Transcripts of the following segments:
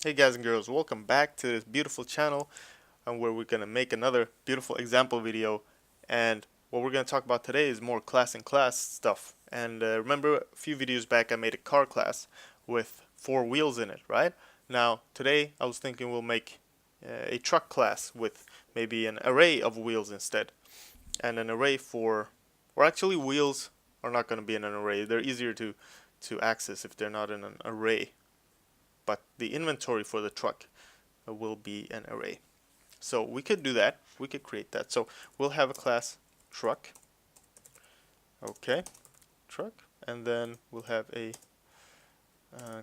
Hey guys and girls, welcome back to this beautiful channel where we're going to make another beautiful example video. And what we're going to talk about today is more class and class stuff. And remember a few videos back I made a car class with 4 wheels in it, right? Now today I was thinking we'll make a truck class with maybe an array of wheels instead. And an array or actually wheels are not going to be in an array. They're easier to access if they're not in an array. But the inventory for the truck will be an array. So we could do that. We could create that. So we'll have a class truck. Okay, truck. And then we'll have a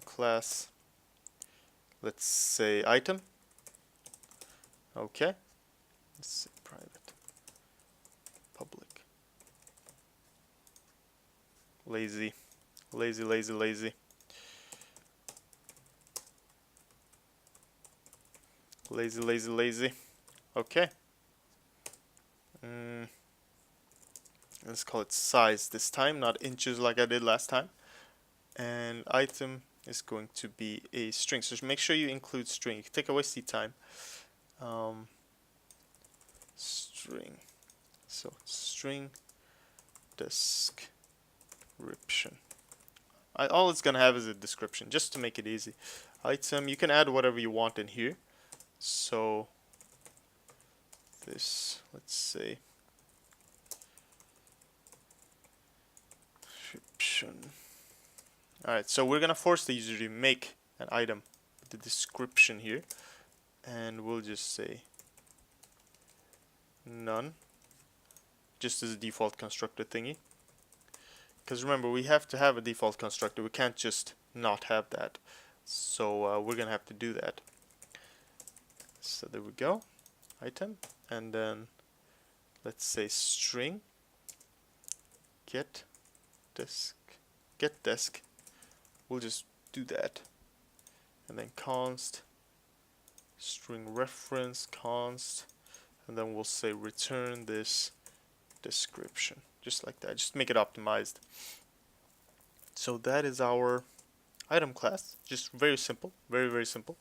class, let's say item. Okay. Let's say private, public. Lazy, lazy, lazy, lazy. Lazy, lazy, lazy. Okay. Let's call it size this time, not inches like I did last time. And item is going to be a string. So make sure you include string. You can take away seed time. String. So string description. All it's gonna have is a description, just to make it easy. Item. You can add whatever you want in here. So this, let's say, description. Alright, so we're gonna force the user to make an item with the description here, and we'll just say none, just as a default constructor thingy. Because remember, we have to have a default constructor, we can't just not have that. So we're gonna have to do that. So there we go, item, and then let's say string get desk. We'll just do that, and then const string reference const, and then we'll say return this description, just like that. Just make it optimized. So that is our item class. Just very simple, very, very simple.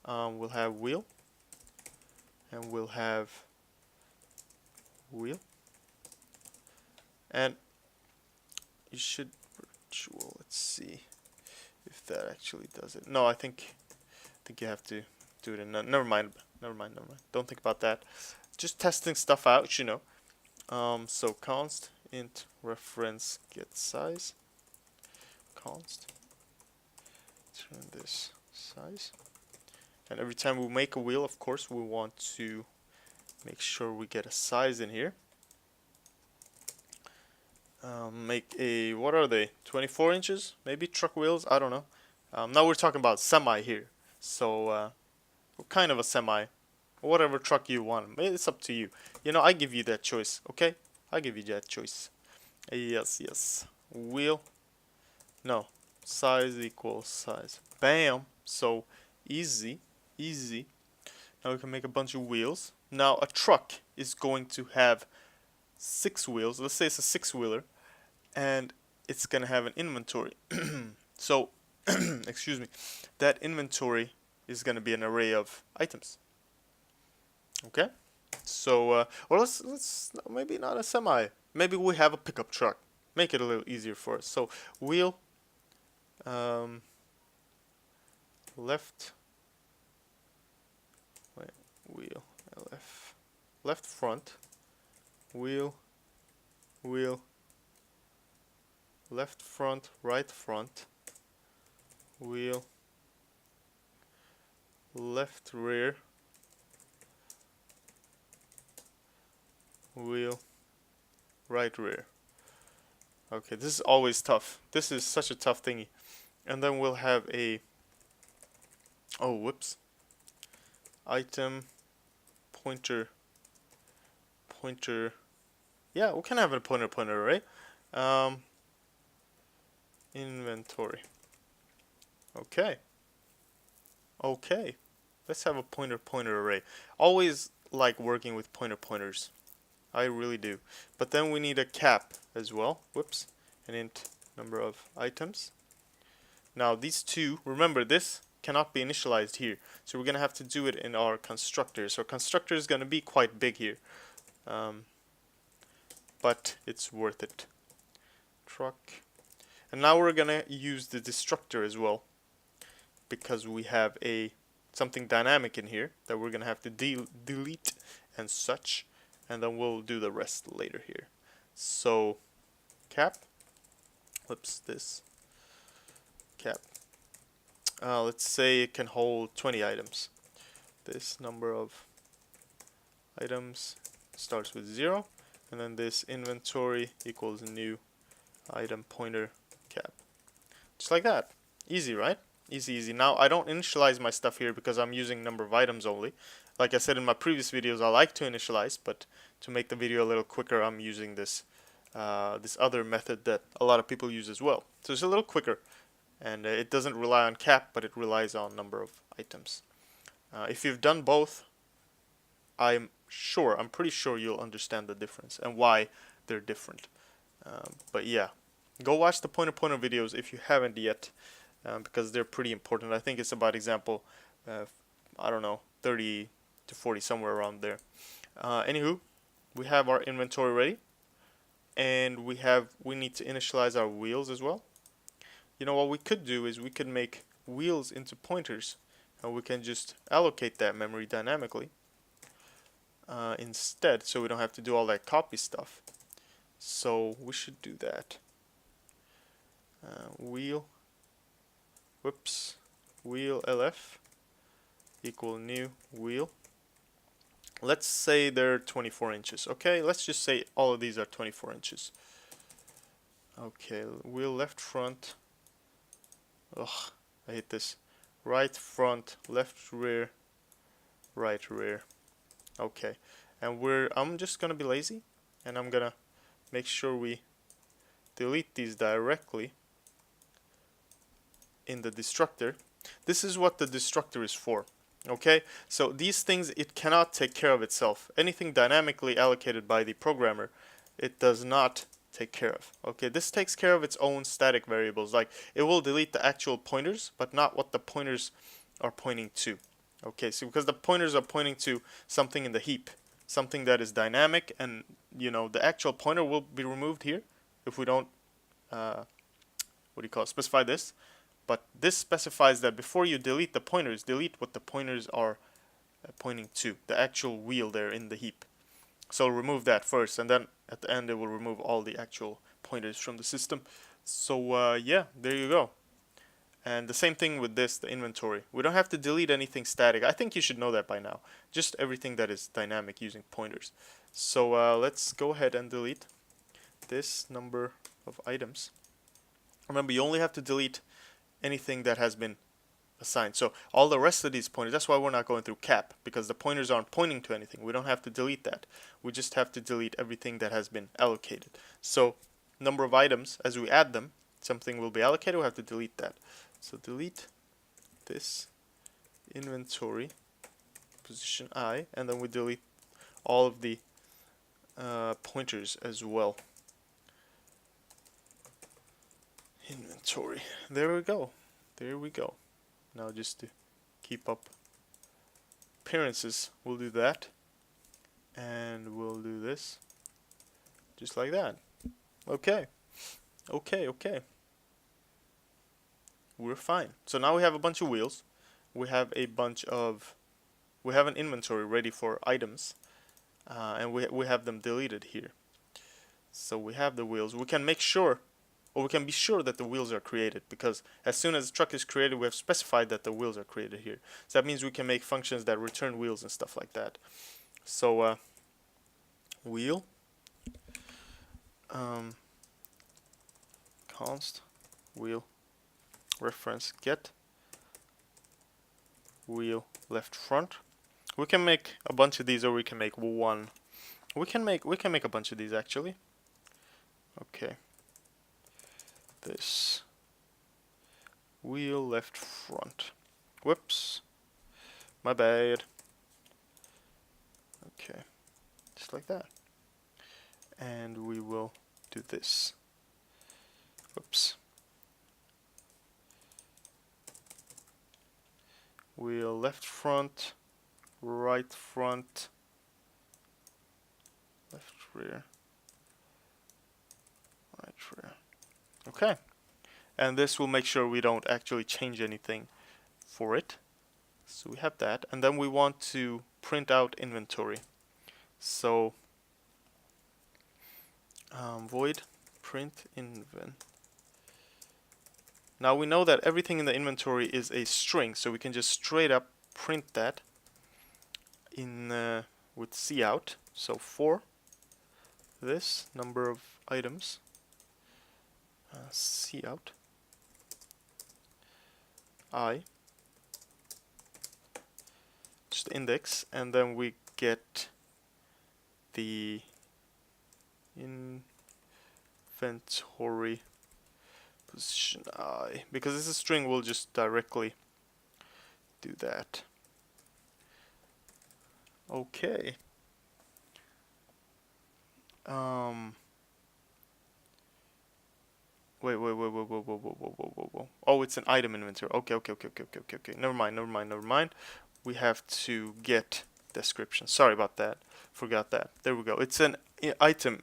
We'll have wheel, and we'll have wheel, and you should virtual. Let's see if that actually does it. No, I think you have to do it in never mind. Don't think about that. Just testing stuff out, you know. So const int reference get size, const turn this size, and every time we make a wheel, of course, we want to make sure we get a size in here. Make a, what are they, 24 inches maybe, truck wheels, I don't know. Now we're talking about semi here, so kind of a semi, whatever truck you want. It's up to you. You know, I give you that choice, okay? I give you that choice. Yes. Wheel. No. Size equals size. Bam. So easy. Now we can make a bunch of wheels. Now a truck is going to have 6 wheels. Let's say it's a 6-wheeler, and it's gonna have an inventory. So, excuse me. That inventory is gonna be an array of items. Okay. So, or let's maybe not a semi. Maybe we have a pickup truck. Make it a little easier for us. So wheel, left, wheel, left front, wheel, left front, right front, wheel, left rear, wheel, right rear. Okay, this is always tough. This is such a tough thingy. And then we'll have a, oh whoops, item pointer, yeah, we can have a pointer array. Inventory. Okay, let's have a pointer array. Always like working with pointers. I really do. But then we need a cap as well. Whoops. An int number of items. Now these two, remember this cannot be initialized here. So we're gonna have to do it in our constructor. So constructor is gonna be quite big here, but it's worth it. Truck, and now we're gonna use the destructor as well, because we have something dynamic in here that we're gonna have to delete and such, and then we'll do the rest later here. So cap, this cap, let's say it can hold 20 items. This number of items starts with 0, and then this inventory equals new item pointer cap. Just like that. Easy, right? Easy, easy. Now I don't initialize my stuff here because I'm using number of items only. Like I said in my previous videos, I like to initialize, but to make the video a little quicker, I'm using this this other method that a lot of people use as well. So it's a little quicker, and it doesn't rely on cap, but it relies on number of items. If you've done both, I'm pretty sure you'll understand the difference and why they're different. But yeah, go watch the pointer videos if you haven't yet, because they're pretty important. I think it's about example, I don't know, 30 to 40, somewhere around there. Anywho, we have our inventory ready, and we need to initialize our wheels as well. You know, what we could do is we could make wheels into pointers, and we can just allocate that memory dynamically instead, so we don't have to do all that copy stuff. So we should do that. Wheel LF equal new wheel. Let's say they're 24 inches. Okay, let's just say all of these are 24 inches. Okay, wheel left front. Ugh, I hate this. Right front, left rear, right rear. Okay, and I'm just gonna be lazy, and I'm gonna make sure we delete these directly in the destructor. This is what the destructor is for. Okay, so these things, it cannot take care of itself. Anything dynamically allocated by the programmer, it does not take care of. Okay, this takes care of its own static variables. Like, it will delete the actual pointers, but not what the pointers are pointing to. Okay, so because the pointers are pointing to something in the heap, something that is dynamic, and you know, the actual pointer will be removed here if we don't specify this. But this specifies that before you delete the pointers, delete what the pointers are pointing to, the actual wheel there in the heap. So remove that first, and then at the end it will remove all the actual pointers from the system. So yeah, there you go. And the same thing with this, the inventory. We don't have to delete anything static. I think you should know that by now. Just everything that is dynamic using pointers. So let's go ahead and delete this number of items. Remember, you only have to delete anything that has been assigned. So all the rest of these pointers, that's why we're not going through cap, because the pointers aren't pointing to anything. We don't have to delete that. We just have to delete everything that has been allocated. So number of items, as we add them, something will be allocated, we'll have to delete that. So delete this inventory position I, and then we delete all of the pointers as well. Inventory. There we go. There we go. Now just to keep up appearances, we'll do that. And we'll do this. Just like that. Okay. Okay. We're fine. So now we have a bunch of wheels. We have an inventory ready for items. And we have them deleted here. So we have the wheels. We can make sure, or we can be sure that the wheels are created, because as soon as the truck is created, we have specified that the wheels are created here. So that means we can make functions that return wheels and stuff like that. So wheel const wheel reference get wheel left front. We can make a bunch of these, or we can make one. We can make a bunch of these actually. Okay. This wheel left front. Whoops. My bad. Okay. Just like that. And we will do this. Whoops. left front, right front, left rear, right rear. Okay, and this will make sure we don't actually change anything for it. So we have that, and then we want to print out inventory. So void print inven. Now we know that everything in the inventory is a string, so we can just straight up print that in with cout. So for this number of items, cout I, just index, and then we get the inventory position I, because this is a string, we'll just directly do that. Okay. Wait. Oh, it's an item inventory. Okay. Never mind. We have to get description. Sorry about that. Forgot that. There we go. It's an item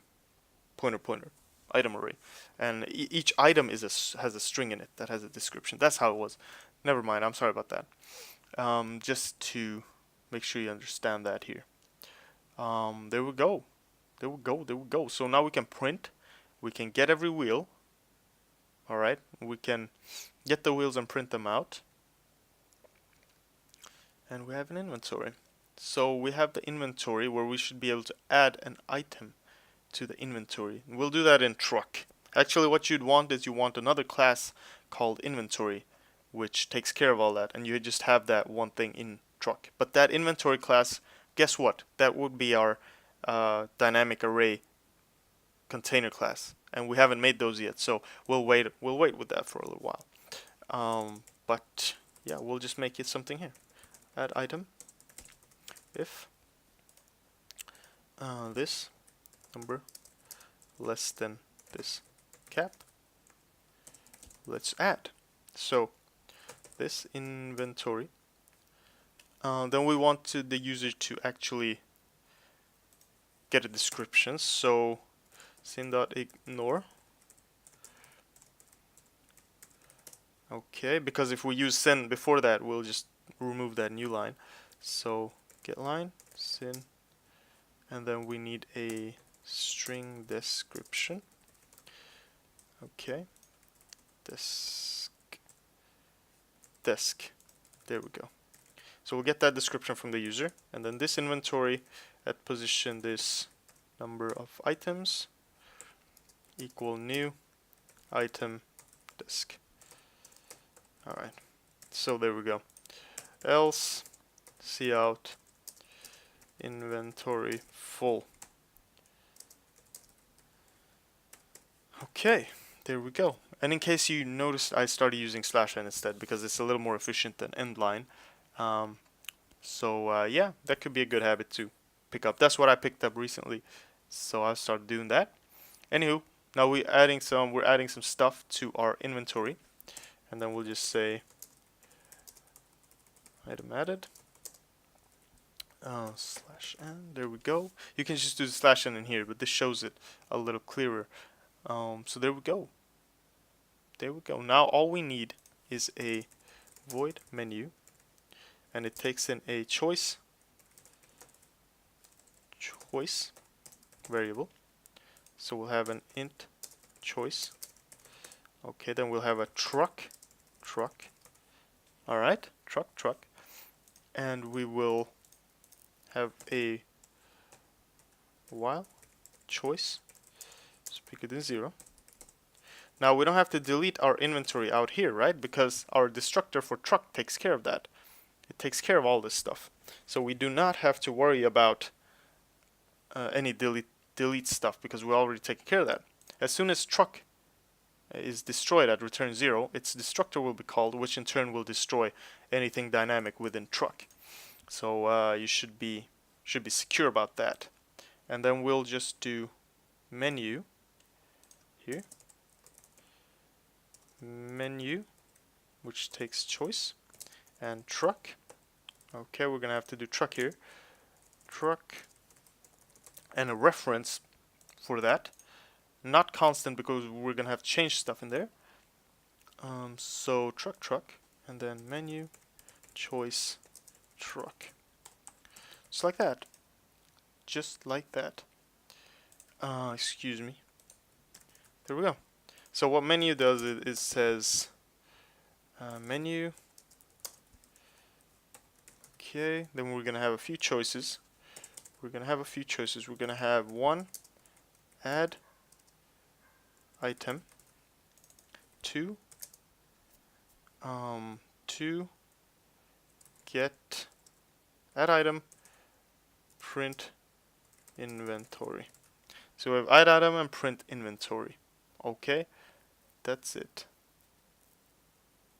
pointer item array, and each item is has a string in it that has a description. That's how it was. Never mind. I'm sorry about that. Just to make sure you understand that here. There we go. So now we can print. We can get every wheel. Alright, we can get the wheels and print them out. And we have an inventory. So we have the inventory where we should be able to add an item to the inventory. We'll do that in truck. Actually, what you'd want is you want another class called inventory, which takes care of all that, and you just have that one thing in truck. But that inventory class, guess what? That would be our dynamic array container class, and we haven't made those yet, so we'll wait with that for a little while. But yeah, we'll just make it something here. Add item if this number less than this cap. Let's add. So this inventory. Then we want the user to actually get a description. So sin.ignore. Okay, because if we use sin before that, we'll just remove that new line. So get line sin, and then we need a string description. Okay, desk. There we go. So we'll get that description from the user, and then this inventory at position this number of items equal new item desk. Alright, so there we go. Else cout inventory full. Okay, there we go. And in case you noticed, I started using /n instead because it's a little more efficient than end line. Yeah, that could be a good habit to pick up. That's what I picked up recently, so I started doing that. Anywho, now we're adding some stuff to our inventory, and then we'll just say item added /n. There we go. You can just do the /n in here, but this shows it a little clearer. So there we go. Now all we need is a void menu, and it takes in a choice variable. So we'll have an int choice. Okay, then we'll have a truck. Alright, truck. And we will have a while choice. Let's pick it in 0. Now we don't have to delete our inventory out here, right? Because our destructor for truck takes care of that. It takes care of all this stuff. So we do not have to worry about any delete stuff, because we're already taking care of that. As soon as truck is destroyed at return 0, its destructor will be called, which in turn will destroy anything dynamic within truck. So you should be secure about that. And then we'll just do menu here, menu, which takes choice, and truck, Okay, we're gonna have to do truck here. Truck and a reference for that. Not constant because we're gonna have to change stuff in there. So truck, and then menu, choice, truck. Just like that. Just like that. Excuse me. There we go. So what menu does it says menu. Okay, then we're gonna have a few choices. We're gonna have one, add item, two, get add item, print inventory. So we have add item and print inventory. Okay, that's it.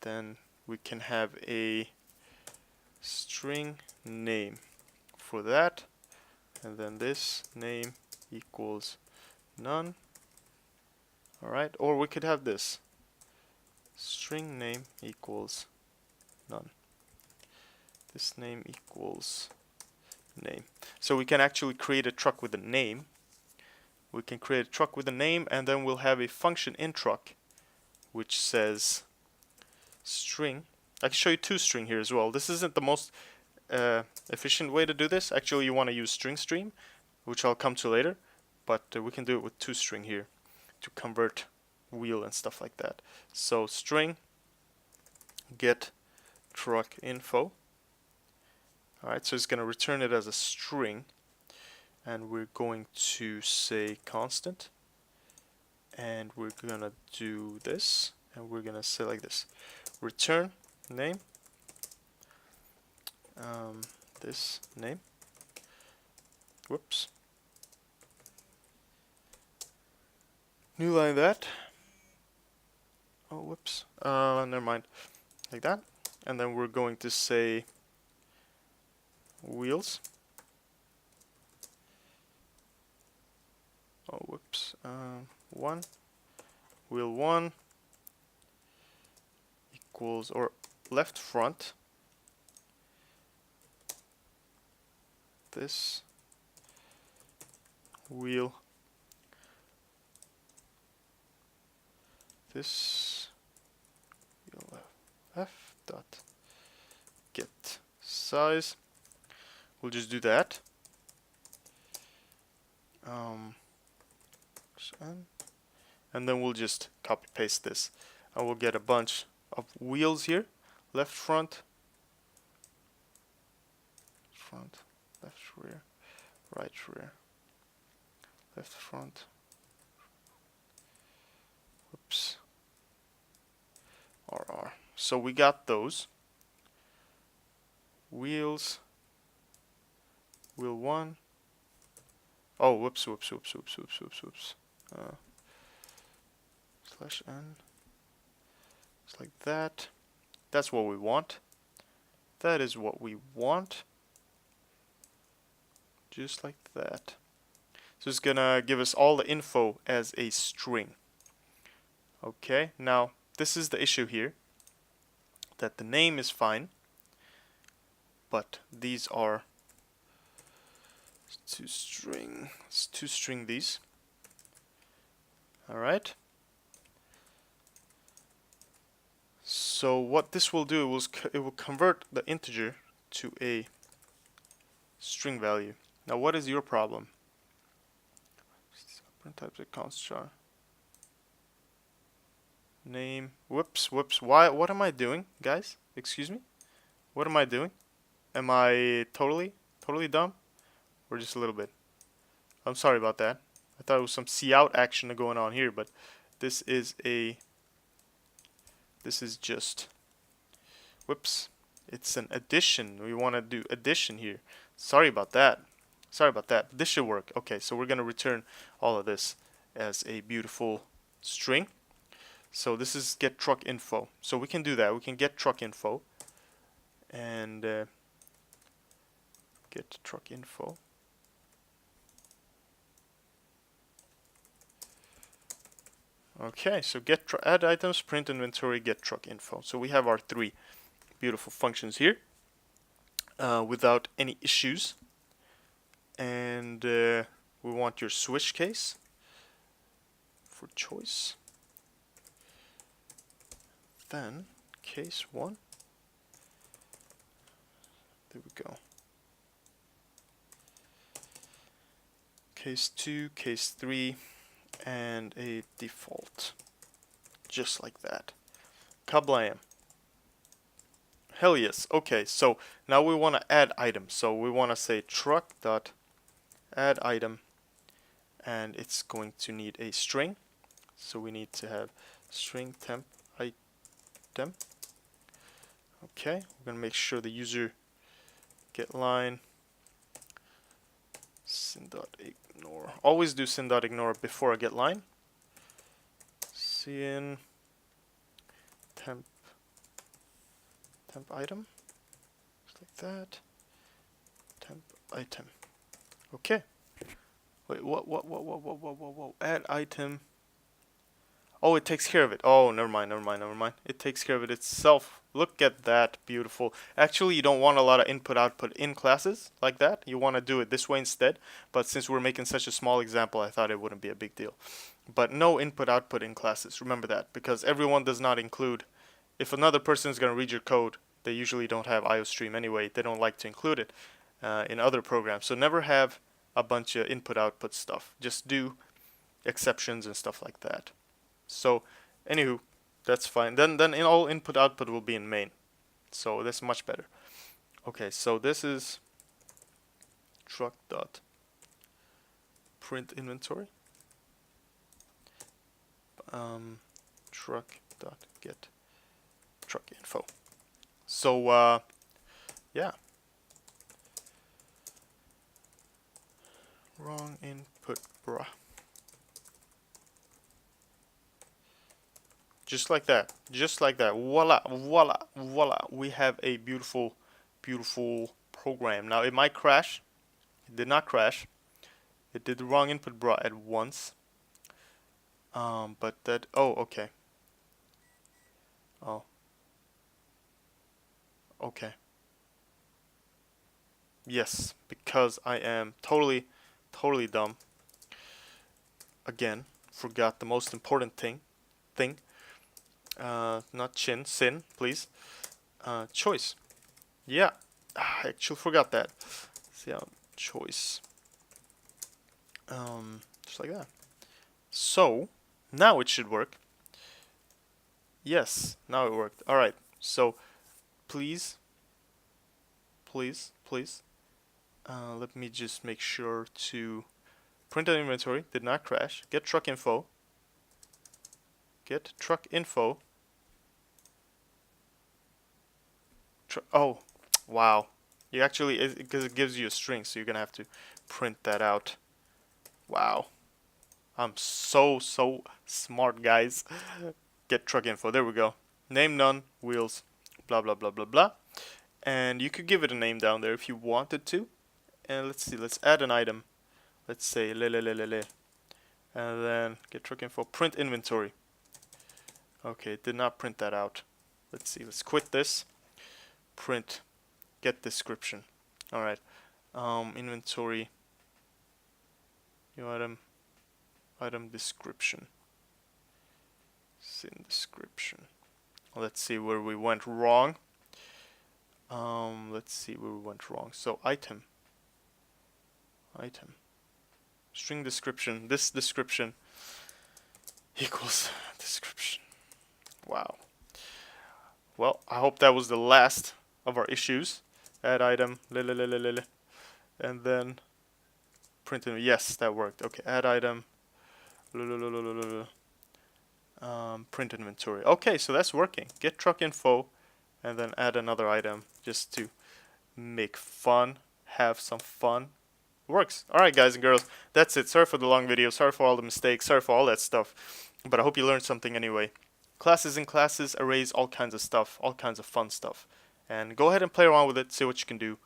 Then we can have a string name for that, and then this name equals none. Alright, or we could have this string name equals none. This name equals name. So we can actually create a truck with a name. We can create a truck with a name, and then we'll have a function in truck which says string. I can show you toString here as well. This isn't the most efficient way to do this. Actually, you want to use string stream, which I'll come to later, but we can do it with toString here to convert wheel and stuff like that. So string get truck info. Alright, so it's going to return it as a string, and we're going to say constant, and we're going to do this, and we're going to say like this: return name, this name, whoops, new line that, oh whoops, never mind, like that, and then we're going to say wheels, oh whoops, one, wheel 1 equals, or left front, this wheel, this wheel left dot get size. We'll just do that. And then we'll just copy paste this, and we'll get a bunch of wheels here. Left front, left rear, right rear, left front, whoops, RR. So we got those wheels, wheel 1, oh whoops, slash n, just like that. That's what we want. That is what we want. Just like that. So it's gonna give us all the info as a string. Okay, now this is the issue here, that the name is fine, but these are toString these. Alright. So what this will do is it will convert the integer to a string value. Now what is your problem? Types of const char. Name. Whoops. Why? What am I doing, guys? Excuse me. What am I doing? Am I totally dumb, or just a little bit? I'm sorry about that. I thought it was some cout action going on here, but this is just, whoops. It's an addition. We want to do addition here. Sorry about that. This should work. Okay, so we're gonna return all of this as a beautiful string. So this is get truck info. So we can do that. We can get truck info and get truck info. Okay, so get add items, print inventory, get truck info. So we have our 3 beautiful functions here. without any issues. And we want your switch case for choice. Then case 1. There we go. Case 2, case 3, and a default. Just like that. Kablam. Hell yes. Okay, so now we want to add items. So we want to say truck dot add item, and it's going to need a string. So we need to have string temp item. Okay, we're gonna make sure the user get line sin.ignore. Always do sin.ignore before I get line. Sin temp item, just like that. Temp item. Okay. Wait, what? Add item. Oh, it takes care of it. Oh, never mind. It takes care of it itself. Look at that, beautiful. Actually, you don't want a lot of input-output in classes like that. You want to do it this way instead. But since we're making such a small example, I thought it wouldn't be a big deal. But no input-output in classes. Remember that, because everyone does not include. If another person is going to read your code, they usually don't have IOStream anyway. They don't like to include it in other programs. So never have a bunch of input-output stuff. Just do exceptions and stuff like that. So, anywho, that's fine. Then in all input-output will be in main. So that's much better. Okay, so this is truck dot print inventory. Truck dot get truck info. So yeah. Wrong input, bruh. Just like that. Just like that. Voila, voila, voila. We have a beautiful, beautiful program. Now it might crash. It did not crash. It did the wrong input, bruh, at once. But that. Oh, okay. Oh. Okay. Yes, because I am totally dumb. Again, forgot the most important thing. Not sin, please. Choice. Yeah, I actually forgot that. See how choice. Just like that. So now it should work. Yes, now it worked. All right. So please. Let me just make sure to print an inventory. Did not crash. Get truck info. Get truck info. Oh, wow. You actually, because it gives you a string, so you're gonna have to print that out. Wow. I'm so smart, guys. Get truck info. There we go. Name none. Wheels. Blah blah blah blah blah. And you could give it a name down there if you wanted to. And let's see. Let's add an item. Let's say le. And then get truck info. Print inventory. Okay, it did not print that out. Let's see. Let's quit this. Print. Get description. All right. Inventory. New item. Item description. Sin description. Let's see where we went wrong. Let's see where we went wrong. So item. String description. This description equals description. Wow. Well, I hope that was the last of our issues. Add item. And then print. Yes, that worked. Okay. Add item. Print inventory. Okay, so that's working. Get truck info and then add another item just to make fun, have some fun. Works. Alright, guys and girls, that's it. Sorry for the long video, sorry for all the mistakes, sorry for all that stuff, but I hope you learned something anyway. Classes and classes, arrays, all kinds of stuff, all kinds of fun stuff. And go ahead and play around with it, see what you can do.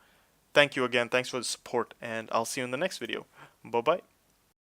Thank you again, thanks for the support, and I'll see you in the next video. Bye bye.